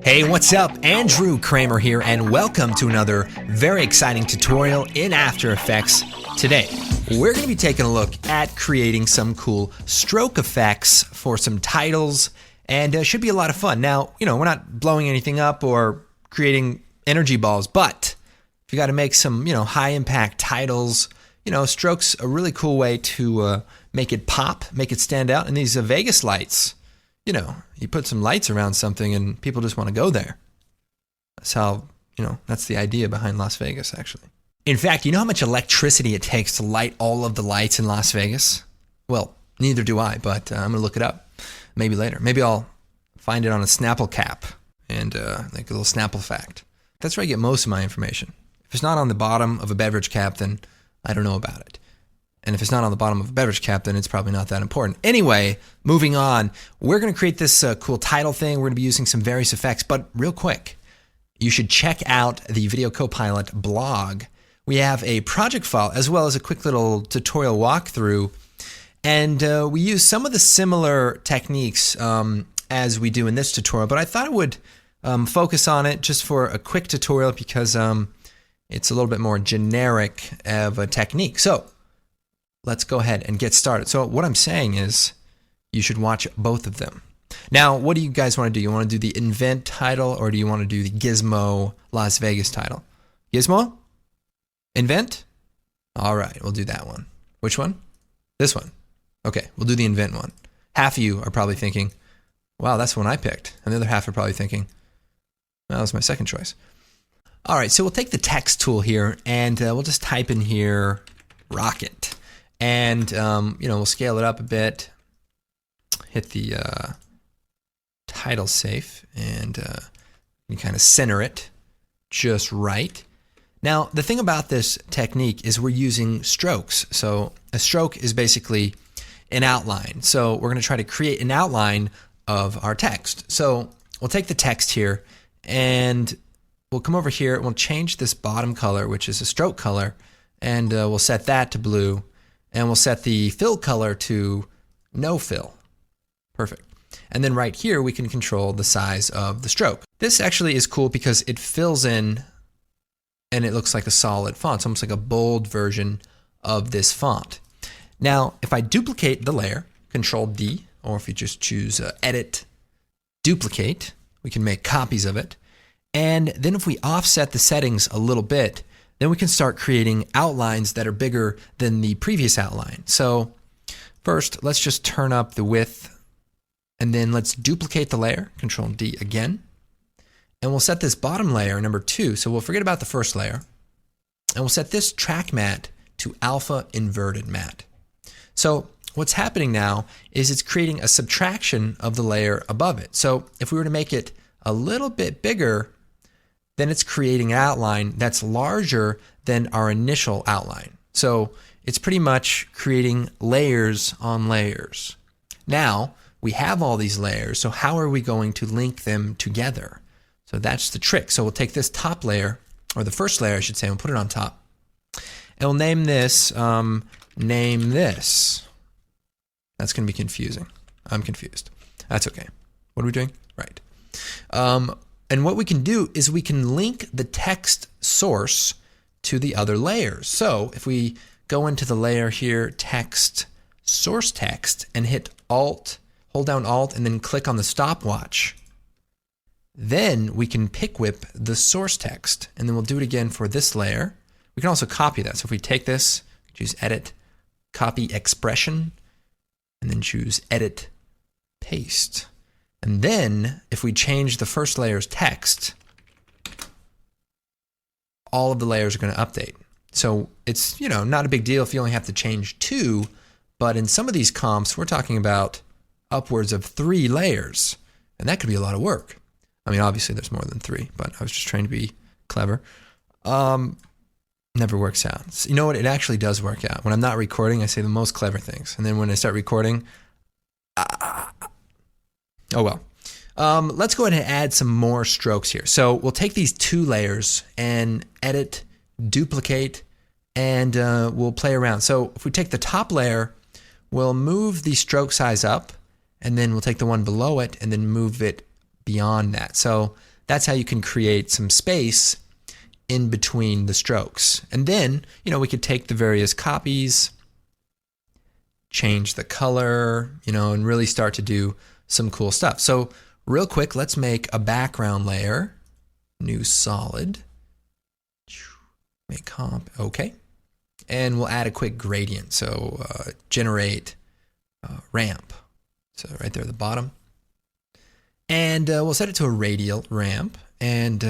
Hey, what's up? Andrew Kramer here, and welcome to another very exciting tutorial in After Effects. Today, we're going to be taking a look at creating some cool stroke effects for some titles, and it should be a lot of fun. Now, we're not blowing anything up or creating energy balls, but if you got to make some, high impact titles, stroke's a really cool way to make it pop, make it stand out. And these Vegas lights, you put some lights around something and people just want to go there. That's how, that's the idea behind Las Vegas, actually. In fact, you know how much electricity it takes to light all of the lights in Las Vegas? Well, neither do I, but I'm going to look it up maybe later. Maybe I'll find it on a Snapple cap and like a little Snapple fact. That's where I get most of my information. If it's not on the bottom of a beverage cap, then I don't know about it. And if it's not on the bottom of a beverage cap, then it's probably not that important. Anyway, moving on, we're going to create this cool title thing. We're going to be using some various effects, but real quick, you should check out the Video Copilot blog. We have a project file as well as a quick little tutorial walkthrough, and we use some of the similar techniques as we do in this tutorial, but I thought I would focus on it just for a quick tutorial because it's a little bit more generic of a technique. So let's go ahead and get started. So what I'm saying is you should watch both of them. Now, what do you guys want to do? You want to do the Invent title or do you want to do the Gizmo Las Vegas title? Gizmo? Invent? All right, we'll do that one. Which one? This one. Okay, we'll do the Invent one. Half of you are probably thinking, wow, that's the one I picked. And the other half are probably thinking, well, that was my second choice. All right, so we'll take the text tool here and we'll just type in here rocket. And, we'll scale it up a bit, hit the title safe, and you kind of center it just right. Now, the thing about this technique is we're using strokes. So a stroke is basically an outline. So we're going to try to create an outline of our text. So we'll take the text here, and we'll come over here, and we'll change this bottom color, which is a stroke color, and we'll set that to blue. And we'll set the fill color to no fill. Perfect. And then right here, we can control the size of the stroke. This actually is cool because it fills in and it looks like a solid font. It's almost like a bold version of this font. Now, if I duplicate the layer, Control D, or if you just choose Edit, Duplicate, we can make copies of it. And then if we offset the settings a little bit, then we can start creating outlines that are bigger than the previous outline. So first, let's just turn up the width, and then let's duplicate the layer, Control D again. And we'll set this bottom layer, number 2, so we'll forget about the first layer. And we'll set this track matte to alpha inverted matte. So what's happening now is it's creating a subtraction of the layer above it. So if we were to make it a little bit bigger, then it's creating an outline that's larger than our initial outline. So it's pretty much creating layers on layers. Now, we have all these layers, so how are we going to link them together? So that's the trick. So we'll take this top layer, or the first layer I should say, and we'll put it on top. And we'll name this, name this. That's going to be confusing. I'm confused. That's okay. What are we doing? Right. And what we can do is we can link the text source to the other layers. So if we go into the layer here, text, source text, and hit Alt, hold down Alt, and then click on the stopwatch, then we can pick whip the source text. And then we'll do it again for this layer. We can also copy that. So if we take this, choose Edit, Copy Expression, and then choose Edit, Paste. And then, if we change the first layer's text, all of the layers are going to update. So it's, not a big deal if you only have to change 2, but in some of these comps, we're talking about upwards of 3 layers, and that could be a lot of work. I mean, obviously there's more than 3, but I was just trying to be clever. Never works out. So, you know what? It actually does work out. When I'm not recording, I say the most clever things, and then when I start recording, oh well. Let's go ahead and add some more strokes here. So we'll take these 2 layers and edit, duplicate, and we'll play around. So if we take the top layer, we'll move the stroke size up, and then we'll take the one below it and then move it beyond that. So that's how you can create some space in between the strokes. And then, we could take the various copies, change the color, and really start to do some cool stuff. So real quick, let's make a background layer, new solid, make comp, okay. And we'll add a quick gradient. So generate ramp. So right there at the bottom. And we'll set it to a radial ramp. And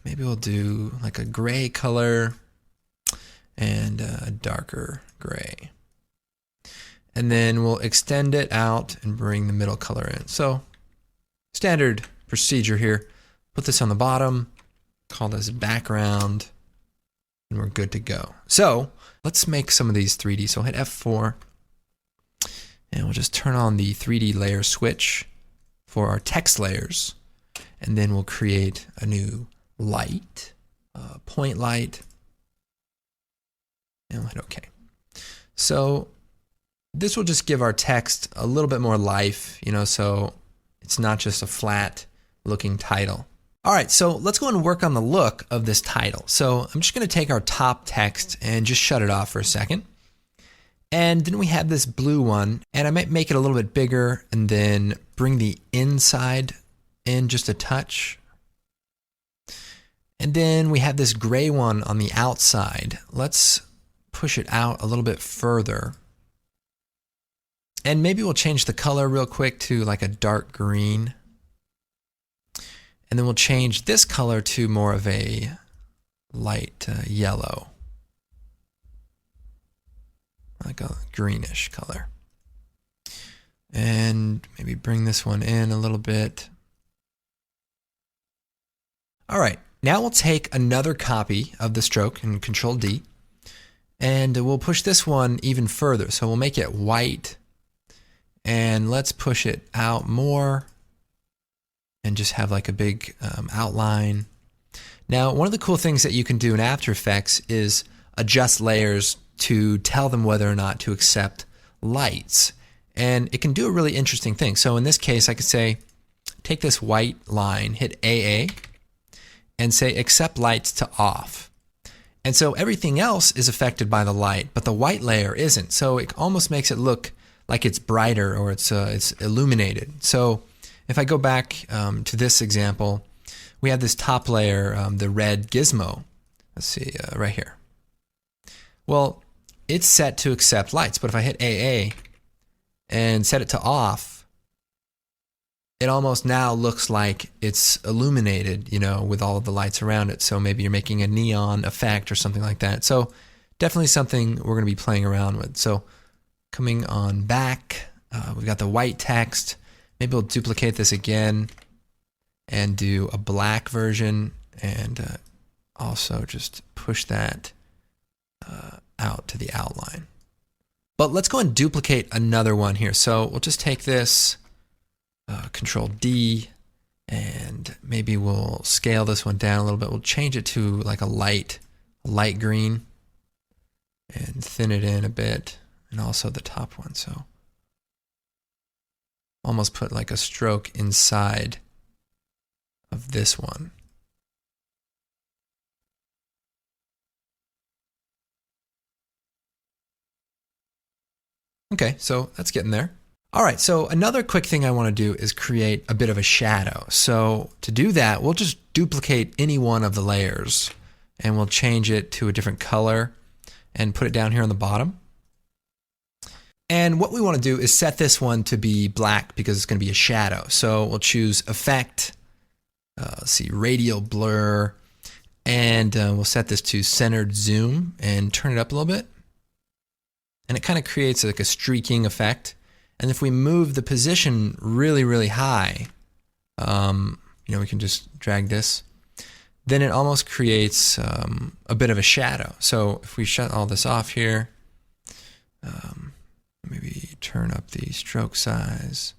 maybe we'll do like a gray color and a darker gray. And then we'll extend it out and bring the middle color in. So standard procedure here. Put this on the bottom, call this background, and we're good to go. So let's make some of these 3D. So I'll hit F4, and we'll just turn on the 3D layer switch for our text layers. And then we'll create a new light, point light, and we'll hit OK. So this will just give our text a little bit more life, so it's not just a flat looking title. All right, so let's go and work on the look of this title. So I'm just going to take our top text and just shut it off for a second. And then we have this blue one, and I might make it a little bit bigger and then bring the inside in just a touch. And then we have this gray one on the outside. Let's push it out a little bit further. And maybe we'll change the color real quick to like a dark green. And then we'll change this color to more of a light yellow, like a greenish color. And maybe bring this one in a little bit. All right, now we'll take another copy of the stroke and Control D, and we'll push this one even further. So we'll make it white, and let's push it out more and just have like a big outline. Now, one of the cool things that you can do in After Effects is adjust layers to tell them whether or not to accept lights. And it can do a really interesting thing. So in this case, I could say, take this white line, hit AA, and say accept lights to off. And so everything else is affected by the light, but the white layer isn't. So it almost makes it look like it's brighter or it's illuminated. So if I go back to this example, we have this top layer, the red gizmo. Let's see, right here. Well, it's set to accept lights, but if I hit AA and set it to off, it almost now looks like it's illuminated, with all of the lights around it. So maybe you're making a neon effect or something like that. So definitely something we're going to be playing around with. So coming on back, we've got the white text. Maybe we'll duplicate this again and do a black version, and also just push that out to the outline. But let's go and duplicate another one here. So we'll just take this, Control D, and maybe we'll scale this one down a little bit. We'll change it to like a light green and thin it in a bit, and also the top one. So almost put like a stroke inside of this one. Okay, so that's getting there. All right, so another quick thing I want to do is create a bit of a shadow. So to do that, we'll just duplicate any one of the layers, and we'll change it to a different color and put it down here on the bottom. And what we want to do is set this one to be black because it's going to be a shadow. So we'll choose Effect, let's see, Radial Blur, and we'll set this to Centered Zoom and turn it up a little bit. And it kind of creates like a streaking effect. And if we move the position really, really high, we can just drag this, then it almost creates a bit of a shadow. So if we shut all this off here, maybe turn up the stroke size.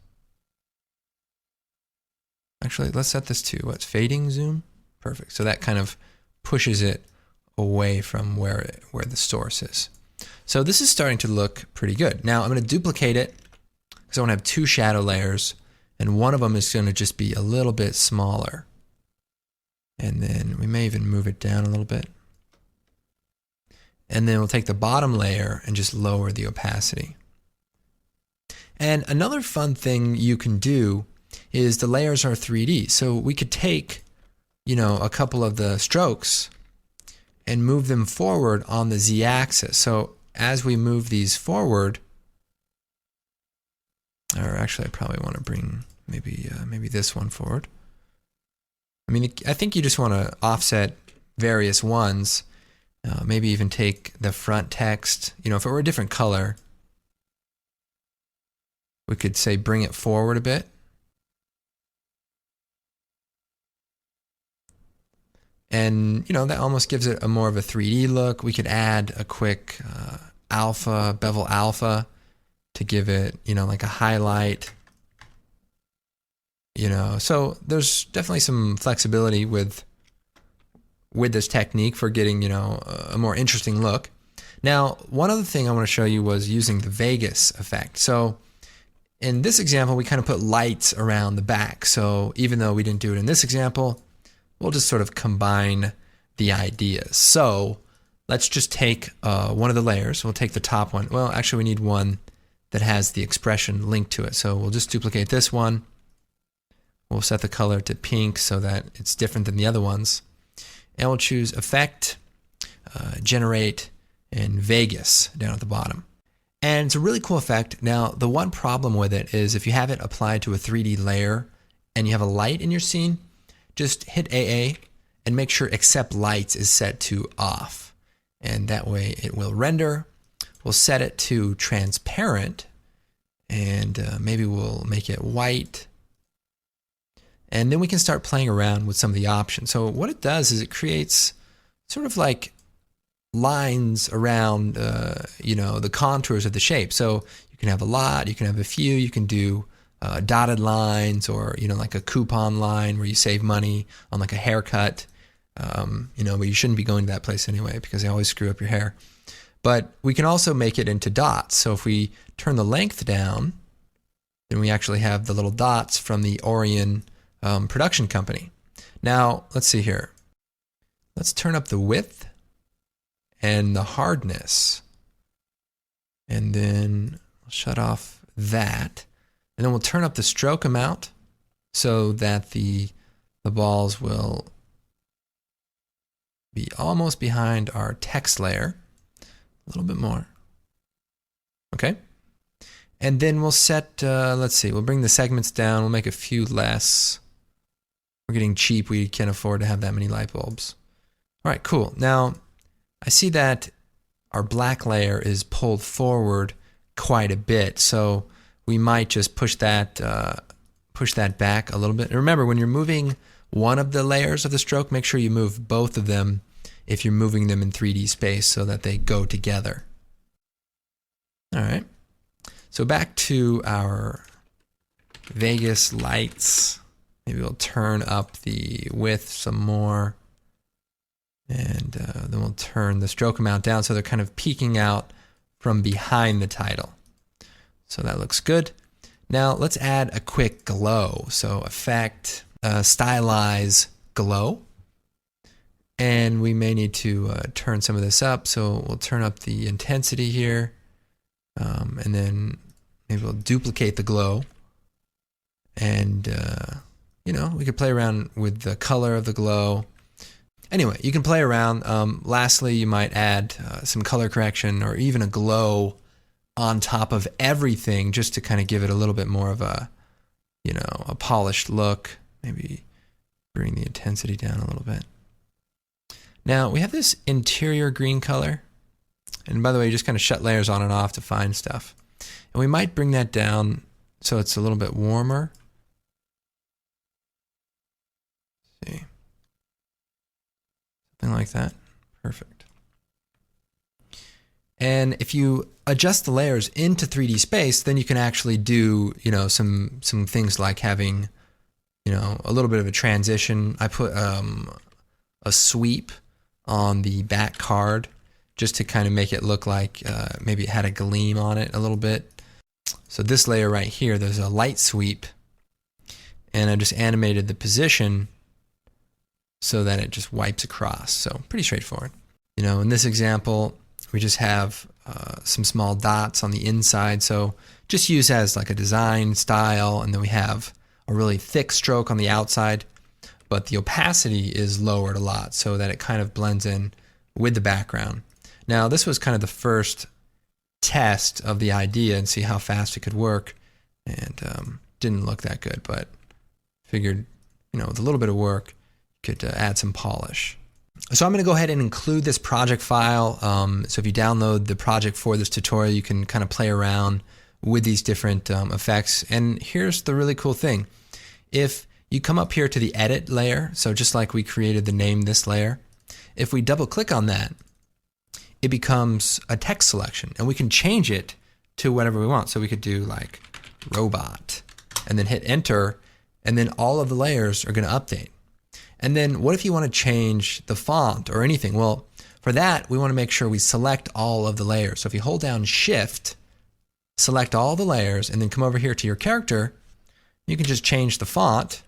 Actually, let's set this to what's fading zoom. Perfect. So that kind of pushes it away from where the source is. So this is starting to look pretty good. Now I'm going to duplicate it because I want to have two shadow layers, and one of them is going to just be a little bit smaller. And then we may even move it down a little bit. And then we'll take the bottom layer and just lower the opacity. And another fun thing you can do is the layers are 3D. So we could take, a couple of the strokes and move them forward on the Z-axis. So as we move these forward, or actually I probably want to bring maybe this one forward. I think you just want to offset various ones. Maybe even take the front text. If it were a different color, we could say bring it forward a bit. And, that almost gives it a more of a 3D look. We could add a quick bevel alpha to give it, like a highlight. So there's definitely some flexibility with this technique for getting, a more interesting look. Now, one other thing I want to show you was using the Vegas effect. So in this example, we kind of put lights around the back. So even though we didn't do it in this example, we'll just sort of combine the ideas. So let's just take one of the layers. We'll take the top one. Well, actually, we need one that has the expression linked to it. So we'll just duplicate this one. We'll set the color to pink so that it's different than the other ones. And we'll choose Effect, Generate, and Vegas down at the bottom. And it's a really cool effect. Now, the one problem with it is if you have it applied to a 3D layer and you have a light in your scene, just hit AA and make sure Accept Lights is set to off. And that way it will render. We'll set it to transparent, and maybe we'll make it white. And then we can start playing around with some of the options. So what it does is it creates sort of like lines around, the contours of the shape. So you can have a lot, you can have a few, you can do dotted lines, or, like a coupon line where you save money on like a haircut. But you shouldn't be going to that place anyway because they always screw up your hair. But we can also make it into dots. So if we turn the length down, then we actually have the little dots from the Orion production company. Now, let's see here. Let's turn up the width and the hardness. And then we'll shut off that. And then we'll turn up the stroke amount so that the balls will be almost behind our text layer. A little bit more. Okay. And then we'll set, let's see, we'll bring the segments down. We'll make a few less. We're getting cheap. We can't afford to have that many light bulbs. All right, cool. Now, I see that our black layer is pulled forward quite a bit. So we might just push that back a little bit. And remember, when you're moving one of the layers of the stroke, make sure you move both of them if you're moving them in 3D space so that they go together. All right. So back to our Vegas lights. Maybe we'll turn up the width some more. And then we'll turn the stroke amount down so they're kind of peeking out from behind the title. So that looks good. Now let's add a quick glow. So Effect, Stylize, Glow. And we may need to turn some of this up. So we'll turn up the intensity here. And then maybe we'll duplicate the glow. And, we could play around with the color of the glow. Anyway, you can play around. Lastly, you might add some color correction or even a glow on top of everything just to kind of give it a little bit more of a, a polished look. Maybe bring the intensity down a little bit. Now, we have this interior green color. And by the way, you just kind of shut layers on and off to find stuff. And we might bring that down so it's a little bit warmer. Let's see. Something like that. Perfect. And if you adjust the layers into 3D space, then you can actually do, some things like having, a little bit of a transition. I put a sweep on the back card just to kind of make it look like maybe it had a gleam on it a little bit. So this layer right here, there's a light sweep, and I just animated the position so that it just wipes across. So pretty straightforward. In this example, we just have some small dots on the inside. So just use as like a design style, and then we have a really thick stroke on the outside, but the opacity is lowered a lot so that it kind of blends in with the background. Now, this was kind of the first test of the idea and see how fast it could work, and didn't look that good, but figured, with a little bit of work, you could add some polish. So I'm going to go ahead and include this project file. So if you download the project for this tutorial, you can kind of play around with these different effects. And here's the really cool thing. If you come up here to the edit layer, so just like we created the name this layer, if we double click on that, it becomes a text selection, and we can change it to whatever we want. So we could do like robot and then hit enter, and then all of the layers are going to update. And then what if you want to change the font or anything? Well, for that, we want to make sure we select all of the layers. So if you hold down Shift, select all the layers, and then come over here to your character, you can just change the font,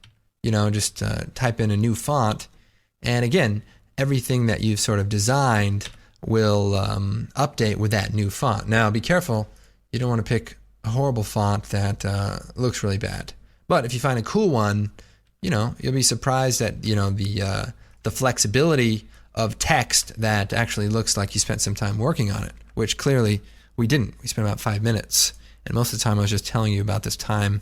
just type in a new font. And again, everything that you've sort of designed will update with that new font. Now, be careful. You don't want to pick a horrible font that looks really bad. But if you find a cool one, you'll be surprised at, the flexibility of text that actually looks like you spent some time working on it, which clearly we didn't. We spent about 5 minutes. And most of the time I was just telling you about this time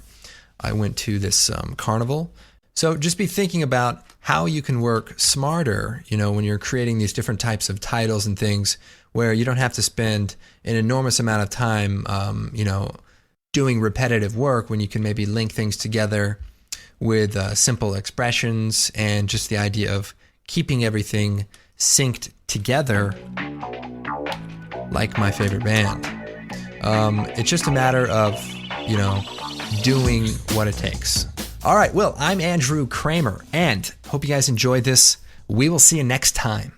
I went to this carnival. So just be thinking about how you can work smarter, when you're creating these different types of titles and things where you don't have to spend an enormous amount of time, doing repetitive work, when you can maybe link things together with simple expressions and just the idea of keeping everything synced together like my favorite band. It's just a matter of, doing what it takes. All right, well, I'm Andrew Kramer, and hope you guys enjoyed this. We will see you next time.